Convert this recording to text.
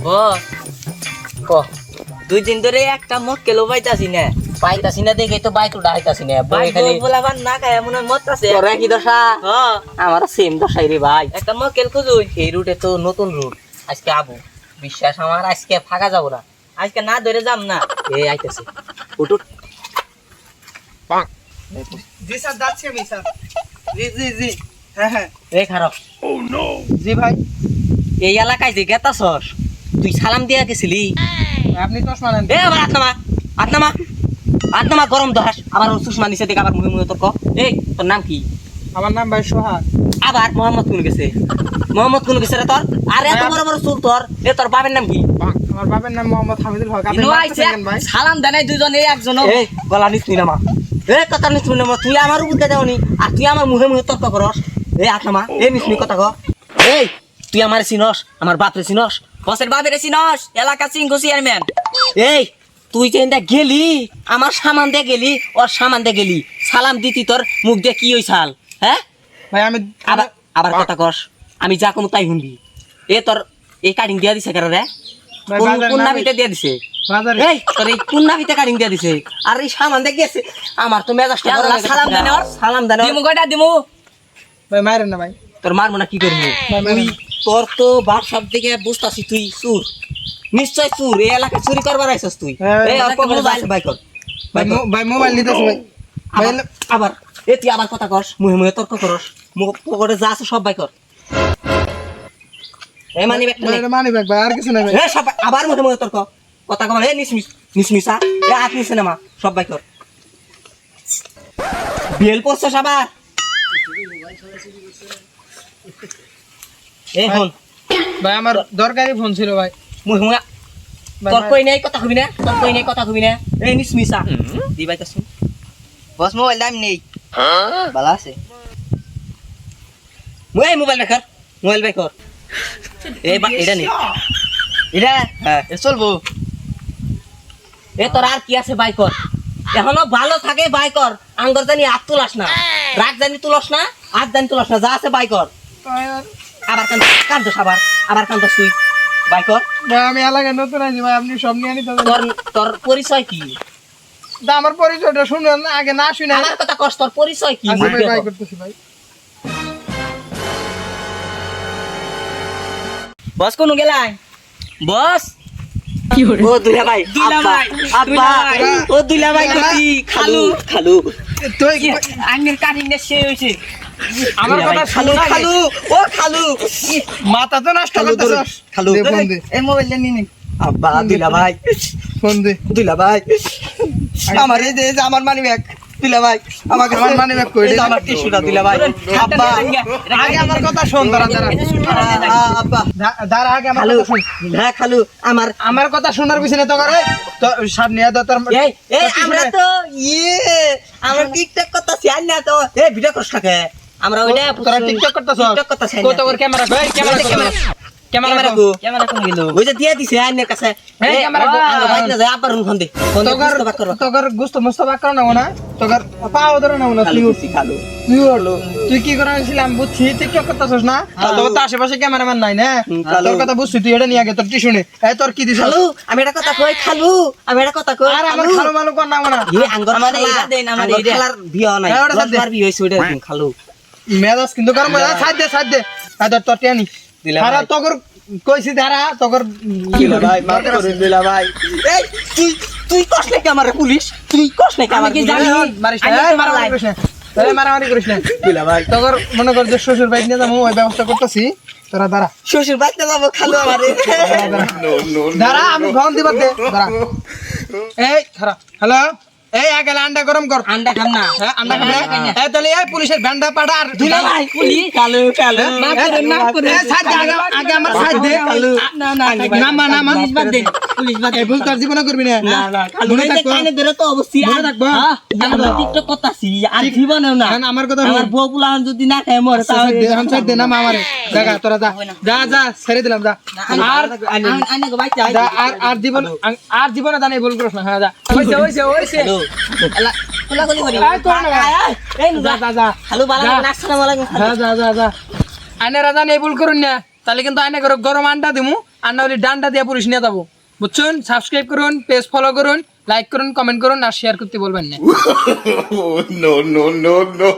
বস ক 2 দিন ধরে একটা মক্কেল পাইতাছি না দেখে তো বাইক উঠাইতাছি না বই খালি বলাবার না খায় মনে মরতাছে তোর কি দশা আমার সেম দশাই রে ভাই একটা মক্কেল খুঁজুই এই রুটে তো নতুন রুট আজকে আবু বিশ্বাস আমার আজকে ফাঁকা যাব না আজকে না ধরে যাম না এই আইতাছে উঠুট পাক জি স্যার যাচ্ছি আমি স্যার জি হ্যাঁ এই খারাপ ও নো জি ভাই এই এলাকায় যে গেতাছস তুই সালাম দিয়া গেছিলি আপনি চশমা নেন এ আবার আত্মা গরম দহাস আবার সুষমা নিচে দেখে আবার মুহে তোর ক এই তোর নাম কি আমার নাম ভাই সোহাগ আবার মোহাম্মদ কোন গেছে রে তোর আরে এত বড় বড় চুল তোর এ তোর বাবার নাম কি আমার বাবার নাম মোহাম্মদ হামিদুল হক আপনি দেখেন ভাই সালাম দেনাই দুইজনে একজন এই গলা নিস নি নামা এ কথা নিস নি নামা তুই আমার উপর দেওনি আর তুই আমার মুহে তর্ক করস এই আত্মা এই নিস নি কথা ক এই তুই আমার চিনস আমার বাপরে চিনস বসের বাপরে চিনস এলাকা চিনগো চেয়ারম্যান এই তুই যে গেলি আমার সামান দিয়ে গেলি ওর সামান দিয়ে গেলি সালাম দিতি তোর মুখ দিয়ে কি হইছাল হ্যাঁ ভাই আমি আবার কথা কস আমি যা কোনো তাই শুনবি এ তোর এই কাটিং দিয়া দিছে কারো রে কোন নাবিতে দিয়া দিছে এই তোর এই কোন নাবিতে কাটিং দিয়া দিছে আর এই সামান দিয়ে গেছে আমার তো মেজাজটা সালাম দেন দিমু কয়টা দিমু ভাই মারেন না ভাই তোর মারবো না কি করবি তোর তো বাপ সব দিকে বুঝতাছি তুই চুর নিশ্চয় চুর এই এলাকা চুরি করবার আইছস তুই এই মোবাইল বাইকর ভাই মোবাইল নিতেছ ভাই আবার এ তুই আবার কথা কস মুহে তর্ক করস মুখ পকেটে যা আছে সব বাইকর এই মানি ব্যাগ ভাই আর কিছু নাই ভাই এ সব আবার মুহে তর্ক কথা কম এ নিসমিসা এ আত নিছে না মা সব বাইকর বেল পড়ছস আবার এই হল ভাই আমার দরকারি ফোন ছিল ভাই মুহে তোর কই নাই কথা কবি না এই নিসমিসা দি বাইতা শুন বস মোবাইল দাম নেই ভালো আছে মোবাইল রাখার মোবাইল বাই কর এটা নেই এটা হ্যাঁ চলবো এ তোর আর কি আছে বাই কর এখনো ভালো থাকে বাই কর আঙ্গর জানি হাত তুলাস না রাগ জানি তুলস না হাত জানি তুলস না যা আছে বাই কর আবার কান্দস আবার কান্দস তুই বাই কর ভাই আমি এলাকায় নতুন আছি ভাই আপনি সব নিয়ে নিতে তোর পরিচয় কি আমার পরিচয়টা শুনুন আগে না শুনে আমার কথা কষ্ট তোর পরিচয় কি ভাই করতেছি ভাই বস কোন গেলাই বস ও দুলা ভাই আব্বা ও দুলা ভাই কতি খালু তুই আঙ্গের কাটিং নে সে হইছে আমার কথা খালু ও খালু মাথা তো নষ্ট করতেছস খালু এই মোবাইল নিয়ে নি আব্বা দুলা ভাই ফোন দে দুলা ভাই আমার এই যে আমার মানি ব্যাগ দুলা ভাই আমাকে আমার মানি ব্যাগ কই দে আমার টিস্যুটা দুলা ভাই আব্বা আগে আমার কথা শুন দাঁড়া আব্বা দাঁড়া আগে আমার কথা শুন হ্যাঁ খালু আমার কথা শোনার পিছনে তো করে তো সামনে আ তোর এই আমরা তো আমরা টিকটক করতেছি আর না তো এই ভিডিও করছ থাকে আমরা ওইটা তোরা টিকটক করতেছস কত করে ক্যামেরা ভাই ক্যামেরা কোন গেল ওই যে দিয়া দিছে আইনের কাছে এই ক্যামেরা আমরা বাইরে না যাই আবার ফোন দে তোর গুস্ত মুস্তাফা করো না তোর পাও ধরে না তুই উঠছি খালু তুই কি করে ছিলাম বুঝছি টিকটক করতেছস না তোর তো আশেপাশে ক্যামেরাম্যান নাই না তোর কথা বুঝছি তুই এটা নিয়ে আগে তোর টিস্যু নে তোর কি দিছ খালু আমি এটা কথা কই আর আমার খালু মালু কর না এই আঙ্গর আমার এইটা দেন আমার এইটা খেলার বিয়া নাই দশবার বিয়া হইছে ওইটা দিন খালু মেজাজ কিন্তু গরম সাইড দে তোর টেনি সারা তগর কইছি দাঁড়া তগর দিলা ভাই মাফ করে দিলা ভাই এই তুই কষ্ট নাকি আমার পুলিশ তুই কষ্ট নাকি আমার কি জানি মারিস মারামারি করিস না দিলা ভাই তগর মনে কর যে শ্বশুর বাড়ি নিয়ে যাবো ওই ব্যবস্থা করতেছি তোরা দাঁড়া শ্বশুর বাড়িতে যাবো খালু আমারে দাঁড়া আমি ফোন দিবার দে দাঁড়া এই খারাপ হ্যালো এই আগে আন্ডা গরম কর আন্ডা খাম না আন্ডা খাম না তাহলে এই পুলিশের ভ্যান্ডা পাড়া আর দিলা ভাই পুলিশ খালু না করে সাইড আগে আমার সাইড দে খালু না পুলিশ বাদ দে ভুল তোর জীবনে করবি না না খালু কানে ধরে তো অবশ্যই মনে থাকবো আমরা টিকটক করতাছি আর জীবনেও না আমার কথা আমার বউ পুলান যদি না খায় মরে তাহলে সাইড দে না আমারে দেখা তোরা যা ছেড়ে দিলাম যা আর আইনে গো ভাই আর জীবনে জানাই ভুল করিস না হ্যাঁ যা হইছে কোলাগুলি করি এই যা হ্যালো বালা আসসালামু আলাইকুম যা আইনে রাজা নেই ভুল করুন না তাহলে কিন্তু আইনা করে গরম আন্ডা দিমু আর না হলে ডান্ডা দিয়ে পুলিশ নিয়ে যাবো বুঝছেন সাবস্ক্রাইব করুন পেজ ফলো করুন লাইক করুন কমেন্ট করুন আর শেয়ার করতে বলবেন না no, no, no, no.